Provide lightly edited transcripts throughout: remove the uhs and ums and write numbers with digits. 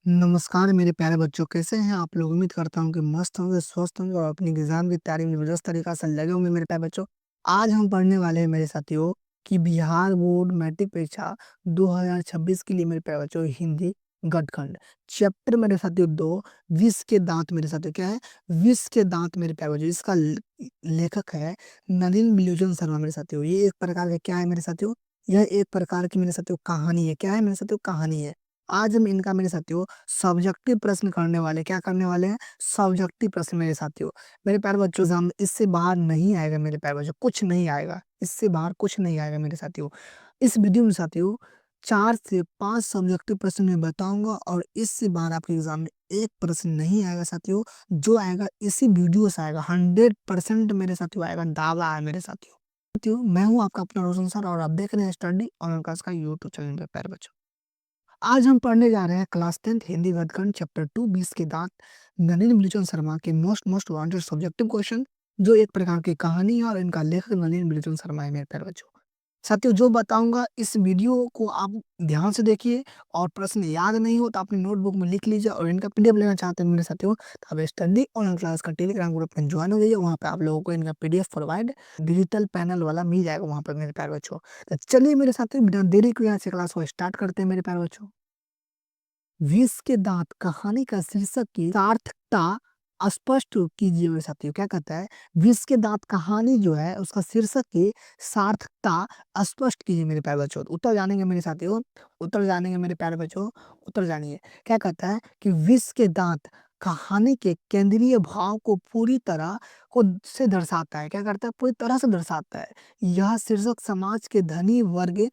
नमस्कार मेरे प्यारे बच्चों, कैसे हैं आप लोग? उम्मीद करता हूँ कि मस्त होंगे, स्वस्थ होंगे और अपनी एग्ज़ाम की तैयारी में ज़बरदस्त तरीक़ा से लगे होंगे मेरे प्यारे बच्चों। आज हम पढ़ने वाले हैं मेरे साथियों कि बिहार बोर्ड मैट्रिक परीक्षा 2026 के लिए मेरे प्यारे बच्चों हिंदी गद्यखंड चैप्टर मेरे साथियों 2 विष के दाँत मेरे साथियों क्या है? विष के दाँत मेरे प्यारे बच्चों। इसका लेखक है नलिन बिलोचन शर्मा मेरे साथियों। ये एक प्रकार का क्या है मेरे साथियों? यह एक प्रकार की मेरे साथियों कहानी है। क्या है मेरे साथियों? कहानी है। आज हम इनका मेरे साथियों सब्जेक्टिव प्रश्न करने वाले हैं। क्या करने वाले हैं? सब्जेक्टिव प्रश्न मेरे साथियों। मेरे प्यारे बच्चों एग्ज़ाम इससे बाहर नहीं आएगा मेरे प्यारे बच्चों, कुछ नहीं आएगा। इससे बाहर कुछ नहीं आएगा मेरे साथियों। इस वीडियो में साथियों 4 से 5 सब्जेक्टिव प्रश्न मैं बताऊँगा और इससे बाहर आपके एग्ज़ाम में एक प्रश्न नहीं आएगा साथियों। जो आएगा इसी वीडियो से आएगा, 100% मेरे साथियों आएगा, दावा है मेरे साथियों। साथियों मैं हूँ आपका अपना रोशन सर और आप देख रहे हैं स्टडी ऑनलाइन क्लास का यूट्यूब चैनल मेरे प्यारे बच्चों। आज हम पढ़ने जा रहे हैं क्लास 10th हिंदी गद्यखंड चैप्टर 2 बीस के दांत नलिन बिलोचन शर्मा के मोस्ट वांटेड सब्जेक्टिव क्वेश्चन जो एक प्रकार की कहानी है और इनका लेखक नलिन बिलोचन शर्मा है मेरे प्यारे बच्चों। साथियों जो बताऊंगा इस वीडियो को आप ध्यान से देखिए और प्रश्न याद नहीं हो तो अपनी नोटबुक में लिख लीजिए और इनका पीडीएफ लेना चाहते हैं मेरे साथियों तो आप स्टडी ऑनलाइन क्लास का टेलीग्राम ग्रुप में ज्वाइन हो जाइए। वहाँ पे आप लोगों को इनका पीडीएफ प्रोवाइड डिजिटल पैनल वाला मिल जाएगा वहाँ पर मेरे प्यारे बच्चों। तो चलिए मेरे साथियों बिना देरी के यहाँ से क्लास को स्टार्ट करते हैं मेरे प्यारे बच्चों। विष के दांत कहानी का शीर्षक की सार्थकता स्पष्ट कीजिए मेरे साथियों। क्या कहता है? विष के दांत कहानी जो है उसका शीर्षक की सार्थकता स्पष्ट कीजिए मेरे प्यारे बच्चों। उत्तर जानेंगे मेरे साथियों, उत्तर जानेंगे मेरे प्यारे बच्चों, उत्तर जानिए। क्या कहता है कि विष के दांत कहानी के केंद्रीय भाव को पूरी तरह को से दर्शाता है। क्या करता है? पूरी तरह से दर्शाता है। यह शीर्षक समाज के धनी वर्ग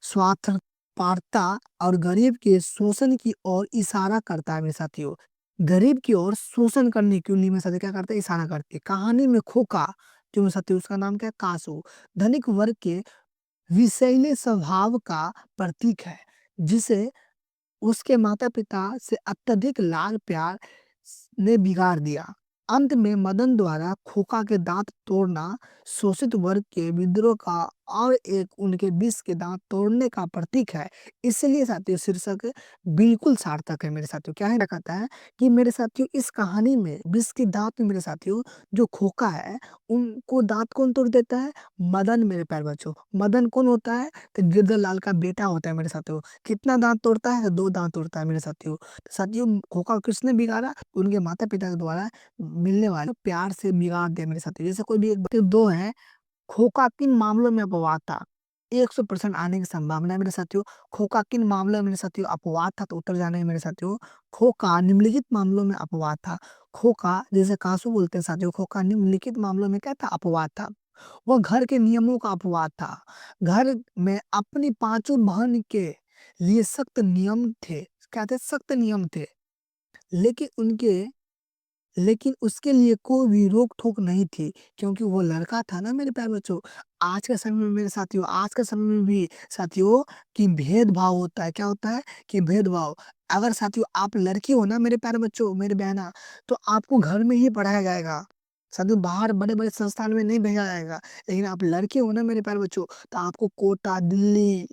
स्वार्थ पारता और गरीब के शोषण की ओर इशारा करता है मेरे साथियों। गरीब की ओर शोषण करने की उन्हीं में साथी क्या करते हैं? इशारा करते हैं। कहानी में खोका जो मेरे साथियों उसका नाम क्या है? कासू धनिक वर्ग के विषैले स्वभाव का प्रतीक है जिसे उसके माता-पिता से अत्यधिक लाड़-प्यार ने बिगाड़ दिया। अंत में मदन द्वारा खोका के दाँत तोड़ना शोषित वर्ग के विद्रोह का और एक उनके विष के दाँत तोड़ने का प्रतीक है। इसलिए साथियों शीर्षक बिल्कुल सार्थक है मेरे साथियों। क्या है? क्या कहता है कि मेरे साथियों इस कहानी में विष के दाँत में मेरे साथियों जो खोका है उनको दाँत कौन तोड़ देता है? मदन मेरे प्यारे बच्चों। मदन कौन होता है? तो गिरधर लाल का बेटा होता है मेरे साथियों। कितना दाँत तोड़ता है? 2 दाँत तोड़ता है मेरे साथियों। तो साथियों खोका किसने बिगाड़ा? उनके माता-पिता के द्वारा मिलने वाले प्यार से बिगाड़ दिया मेरे साथियों। जैसे कोई भी एक 2 है, खोका किन मामलों में अपवाद था? 100% आने की संभावना है मेरे साथियों। खोका किन मामलों में मेरे साथियों अपवाद था? तो उत्तर जानेंगे मेरे साथियों। खोका निम्नलिखित मामलों में अपवाद था। खोका जिसे कांसू बोलते हैं साथियों, खोका निम्नलिखित मामलों में क्या था? अपवाद था। वह घर के नियमों का अपवाद था। घर में अपनी पाँचों बहन के लिए सख्त नियम थे। क्या थे? सख्त नियम थे। लेकिन उनके लेकिन उसके लिए कोई भी रोक-टोक नहीं थी क्योंकि वो लड़का था ना मेरे प्यारे बच्चों। आज के समय में मेरे साथियों आज के समय में भी साथियों कि भेदभाव होता है। क्या होता है? कि भेदभाव। अगर साथियों आप लड़की हो ना मेरे प्यारे बच्चों, मेरी बहना, तो आपको घर में ही पढ़ाया जाएगा। साथियों बाहर बड़े-बड़े संस्थान में नहीं भेजा जाएगा। लेकिन आप लड़के हो ना मेरे प्यारे बच्चों, तो आपको कोटा, दिल्ली,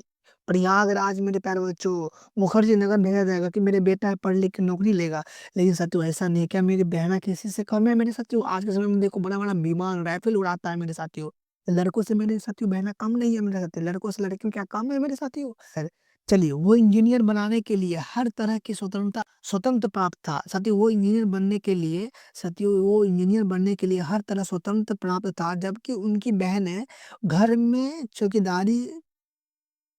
प्रयागराज मेरे प्यारे बच्चों, मुखर्जी नगर भेजा जाएगा कि मेरे बेटा है पढ़ लिख के नौकरी लेगा। लेकिन साथियों ऐसा नहीं है। क्या मेरी बहना किसी से कम है मेरे साथियों? आज के समय में देखो बड़ा-बड़ा विमान, राइफ़ल उड़ाता है मेरे साथियों। लड़कों से मेरे साथियों बहना कम नहीं है मेरे साथियों। लड़कों से लड़कियाँ क्या कम है मेरे साथियों? चलिए वो इंजीनियर बनाने के लिए हर तरह की स्वतंत्र प्राप्त था। साथियों वो इंजीनियर बनने के लिए हर तरह स्वतंत्र प्राप्त था जबकि उनकी बहन है घर में चौकीदारी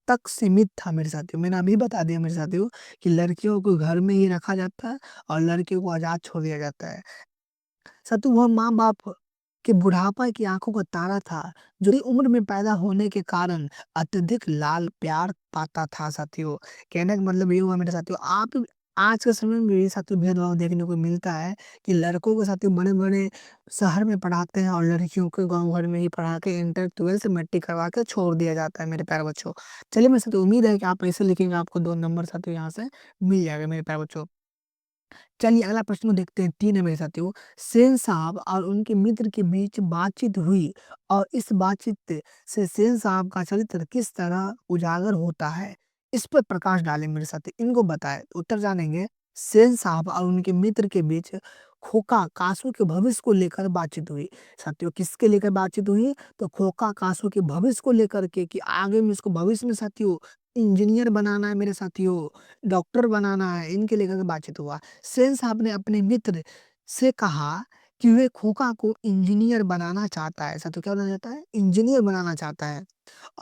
तक सीमित था मेरे साथियों। मैंने अभी बता दिया मेरे साथियों कि लड़कियों को घर में ही रखा जाता है और लड़कियों को आज़ाद छोड़ दिया जाता है। साथियों वह माँ-बाप के बुढ़ापा की आँखों का तारा था, जो ही उम्र में पैदा होने के कारण अत्यधिक लाल प्यार पाता था साथियों। कहने का मतलब ये हुआ मेरे साथियों आप आज के समय में भी साथियों भेदभाव देखने को मिलता है कि लड़कों को साथियों बड़े-बड़े शहर में पढ़ाते हैं और लड़कियों को गाँव घर में ही पढ़ा के इंटर 12th मैट्रिक करवा के छोड़ दिया जाता है मेरे प्यारे बच्चों। चलिए मेरे साथियों उम्मीद है कि आप ऐसे लिखेंगे आपको 2 नंबर साथियों यहाँ से मिल जाएगा मेरे प्यारे बच्चों। चलिए अगला प्रश्न को देखते हैं 3 है मेरे साथियों। सेन साहब और उनके मित्र के बीच बातचीत हुई और इस बातचीत से सेन साहब का चरित्र किस तरह उजागर होता है? इस पर प्रकाश डालें मेरे साथी, इनको बताएँ। उत्तर जानेंगे, सेन साहब और उनके मित्र के बीच खोका कासू के भविष्य को लेकर बातचीत हुई। साथियों किसके लेकर बातचीत हुई? तो खोका कासू के भविष्य को लेकर के कि आगे में इसको भविष्य में साथियों इंजीनियर बनाना है मेरे साथियों, डॉक्टर बनाना है, इनके लेकर के बातचीत हुआ। सेन साहब ने अपने मित्र से कहा कि वे खोका को इंजीनियर बनाना चाहता है। साथियों क्या बनाना चाहता है? इंजीनियर बनाना चाहता है।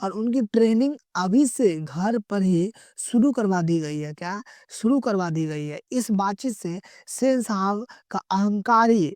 और उनकी ट्रेनिंग अभी से घर पर ही शुरू करवा दी गई है। क्या? शुरू करवा दी गई है। इस बातचीत से सेन साहब का अहंकारी,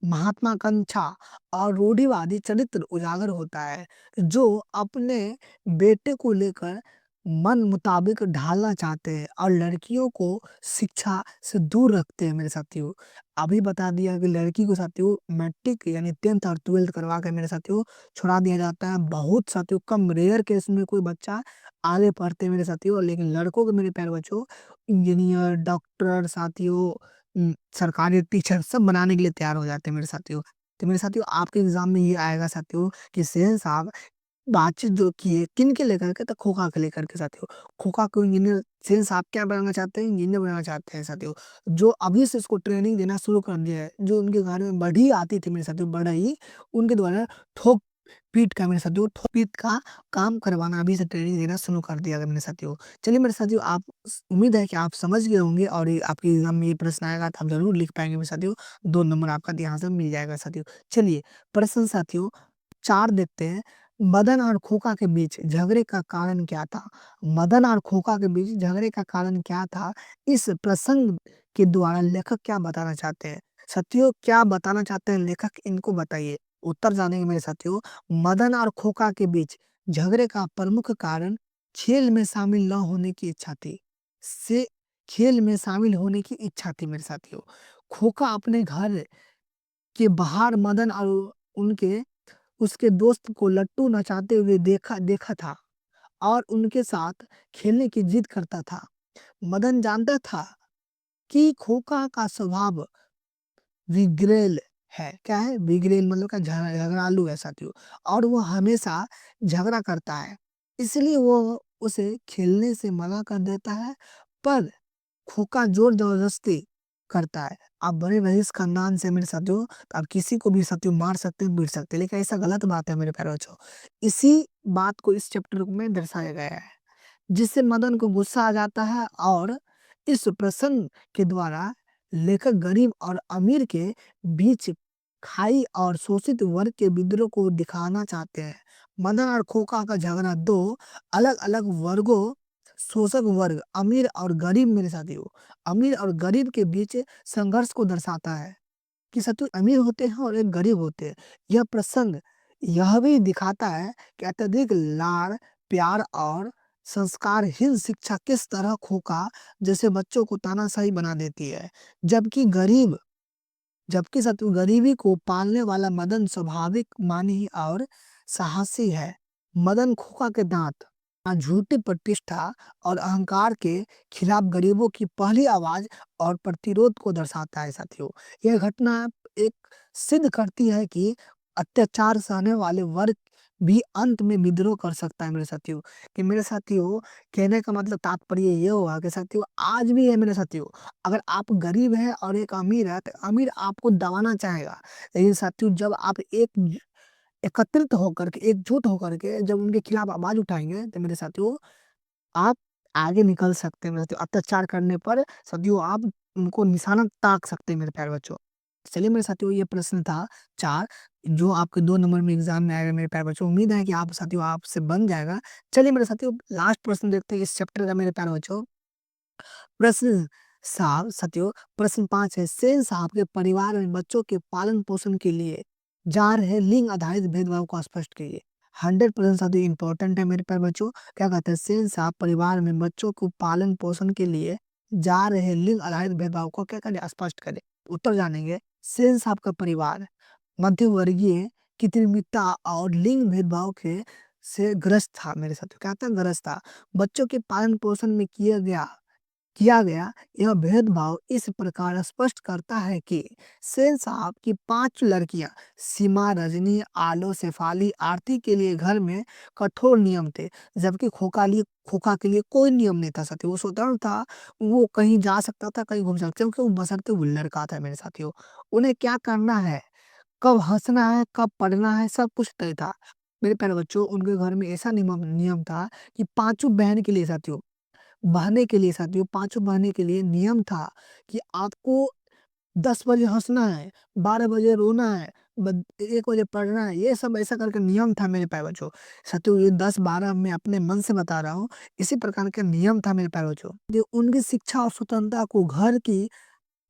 महात्माकांक्षा और रूढ़िवादी चरित्र उजागर होता है, जो अपने बेटे को लेकर मन मुताबिक ढालना चाहते हैं और लड़कियों को शिक्षा से दूर रखते हैं मेरे साथियों। अभी बता दिया कि लड़की को साथियों मैट्रिक यानी 10th और 12th करवा के मेरे साथियों छुड़ा दिया जाता है। बहुत साथियों कम रेयर केस में कोई बच्चा आगे पढ़ते हैं मेरे साथियों, लेकिन लड़कों को मेरे प्यारे बच्चों इंजीनियर, डॉक्टर साथियों सरकारी टीचर सब बनाने के लिए तैयार हो जाते हैं मेरे साथियों। तो मेरे साथियों आपके एग्जाम में ये आएगा साथियों कि सेन साहब बातचीत जो की है किनके लेकर के? तो खोखा को लेकर के साथियों। खोखा को इंजीनियर सेन साहब क्या बनाना चाहते हैं? इंजीनियर बनाना चाहते हैं साथियों। जो अभी से इसको ट्रेनिंग देना शुरू कर दिया है, जो उनके घर में बढ़ई आती थी मेरे साथियों, बढ़ई, उनके द्वारा ठोक पीट का मेरे साथियों, ठोक पीट का काम करवाना अभी से ट्रेनिंग देना शुरू कर दिया गया मेरे साथियों। चलिए मेरे साथियों आप उम्मीद है कि आप समझ गए होंगे और ये आपके एग्जाम में ये प्रश्न आएगा तो आप जरूर लिख पाएंगे मेरे साथियों। 2 नंबर आपका यहाँ से मिल जाएगा साथियों। चलिए प्रश्न साथियों 4 देखते हैं। मदन और खोका के बीच झगड़े का कारण क्या था? मदन और खोका के बीच झगड़े का कारण क्या था? इस प्रसंग के द्वारा लेखक क्या बताना चाहते हैं? साथियों क्या बताना चाहते हैं लेखक, इनको बताइए। उत्तर जानेंगे मेरे साथियों। मदन और खोका के बीच झगड़े का प्रमुख कारण खेल में शामिल न होने की इच्छा थी। से खेल में शामिल होने की इच्छा थी मेरे साथियों। खोका अपने घर के बाहर मदन और उनके उसके दोस्त को लट्टू नचाते हुए देखा देखा था और उनके साथ खेलने की जिद करता था। मदन जानता था कि खोका का स्वभाव विग्रेल है। क्या है? विग्रेल मतलब क्या? झगड़ालू है साथियों। और वो हमेशा झगड़ा करता है, इसलिए वो उसे खेलने से मना कर देता है। पर खोका जोर जबरदस्ती करता है। आप बड़े रईस खानदान से मेरे साथियों, तो आप किसी को भी साथियों मार सकते हैं, पीट सकते हैं, लेकिन ऐसा गलत बात है मेरे प्यारे बच्चों। इसी बात को इस चैप्टर में दर्शाया गया है, जिससे मदन को गुस्सा आ जाता है और इस प्रसंग के द्वारा लेखक गरीब और अमीर के बीच खाई और शोषित वर्ग के विद्रोह को दिखाना चाहते हैं। मदन और खोका का झगड़ा दो अलग अलग वर्गों, शोषक वर्ग अमीर और गरीब मेरे साथियों, अमीर और गरीब के बीच संघर्ष को दर्शाता है कि साथियों अमीर होते हैं और एक गरीब होते हैं। यह प्रसंग यह भी दिखाता है कि अत्यधिक लाड़ प्यार और संस्कारहीन शिक्षा किस तरह खोका जैसे बच्चों को तानाशाही बना देती है। जबकि गरीब जबकि साथियों गरीबी को पालने वाला मदन स्वाभाविक मानी और साहसी है। मदन खोका के दांत झूठी प्रतिष्ठा और अहंकार के खिलाफ गरीबों की पहली आवाज और प्रतिरोध को दर्शाता है साथियों। यह घटना एक सिद्ध करती है कि अत्याचार सहने वाले वर्ग भी अंत में विद्रोह कर सकता है मेरे साथियों। कि मेरे साथियों कहने का मतलब तात्पर्य ये हुआ कि साथियों आज भी है मेरे साथियों, अगर आप गरीब हैं और एक अमीर है तो अमीर आपको दबाना चाहेगा, लेकिन साथियों जब आप एकत्रित होकर के एकजुट होकर के जब उनके खिलाफ आवाज उठाएंगे तो मेरे साथियों आप आगे निकल सकते हैं मेरे साथियों। अत्याचार करने पर साथियों आप उनको निशाना ताक सकते हैं मेरे प्यारे बच्चों। चलिए मेरे साथियों ये प्रश्न था 4, जो आपके 2 नंबर में एग्जाम में आएगा मेरे प्यारे बच्चों। उम्मीद है कि आप साथियों आपसे बन जाएगा। चलिए मेरे साथियों लास्ट प्रश्न देखते हैं इस चैप्टर का मेरे प्यारे बच्चों। प्रश्न साहब साथियों प्रश्न 5 है, सेन साहब के परिवार में बच्चों के पालन पोषण के लिए जा रहे लिंग आधारित भेदभाव को स्पष्ट कीजिए। 100% साथियों इंपॉर्टेंट है मेरे प्यारे बच्चों। क्या कहते हैं? सेन साहब परिवार में बच्चों को पालन पोषण के लिए जा रहे लिंग आधारित भेदभाव को क्या करें? स्पष्ट करें। उत्तर जानेंगे। सेन साहब का परिवार मध्य वर्गीय कृत्रिमता और लिंग भेदभाव के से ग्रस्त था मेरे साथियों। क्या था? ग्रस्त था। बच्चों के पालन पोषण में किया गया किया गया। यह भेदभाव इस प्रकार स्पष्ट करता है कि सेन साहब की 5 लड़कियां सीमा, रजनी, आलो, शेफाली, आरती के लिए घर में कठोर नियम थे, जबकि खोखा के लिए कोई नियम नहीं था साथियों। वो स्वतंत्र था, वो कहीं जा सकता था, कहीं घूम सकता था, क्योंकि वो बशर्ते वो लड़का था मेरे साथियों। उन्हें क्या करना है, कब हँसना है, कब पढ़ना है, सब कुछ तय था। मेरे प्यारे बच्चों, उनके घर में ऐसा नियम था कि पाँचों बहन के लिए साथियों, पाँचों बहनें के लिए नियम था कि आपको 10 बजे हँसना है, 12 बजे रोना है, 1 बजे पढ़ना है। ये सब ऐसा करके नियम था मेरे प्यारे बच्चों। साथियों, ये 10-12 मैं अपने मन से बता रहा हूँ। इसी प्रकार का नियम था मेरे प्यारे बच्चों। जो उनकी शिक्षा और स्वतंत्रता को घर की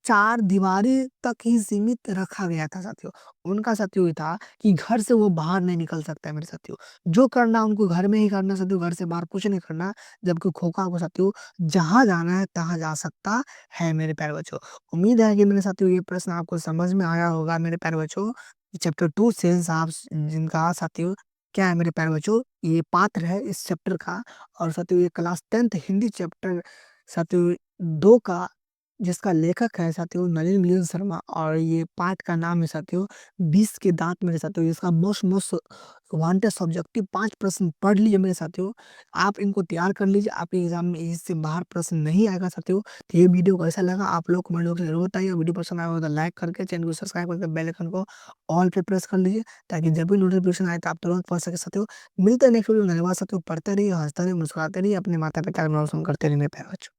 4 दीवारी तक ही सीमित रखा गया था साथियों। उनका साथियों ये था कि घर से वो बाहर नहीं निकल सकता है मेरे साथियों। जो करना उनको घर में ही करना साथियों, घर से बाहर कुछ नहीं करना। जबकि खोखा को साथियों जहाँ जाना है तहाँ जा सकता है मेरे प्यारे बच्चों। उम्मीद है कि मेरे साथियों ये प्रश्न आपको समझ में आया होगा मेरे प्यारे बच्चों। चैप्टर 2 सेन साहब जिनका साथियों क्या है मेरे प्यारे बच्चों, ये पात्र है इस चैप्टर का। और साथियों ये क्लास 10th हिंदी चैप्टर साथियों 2 का, जिसका लेखक है साथियों नलिन मिलिंद शर्मा। और ये पाठ का नाम है साथियों 20 के दांत मेरे साथियों। इसका मोस्ट मोस्ट वांटेड सब्जेक्टिव 5 प्रश्न पढ़ लीजिए मेरे साथियों। आप इनको तैयार कर लीजिए, आपके एग्जाम में इससे बाहर प्रश्न नहीं आएगा साथियों। तो ये वीडियो कैसा लगा आप लोग कमेंट बॉक्स में जरूर बताइए। वीडियो पसंद आया हो तो लाइक करके चैनल को सब्सक्राइब करके बेल आइकन को ऑल पे प्रेस कर लीजिए, ताकि जब भी नोटिफिकेशन आए तो आप तुरंत पढ़ सके साथियों। मिलते हैं नेक्स्ट वीडियो में। धन्यवाद साथियों। पढ़ते रहिए, हंसते रहिए, मुस्कुराते रहिए, अपने माता पिता का नाम रोशन करते रहिए मेरे प्यारे बच्चों।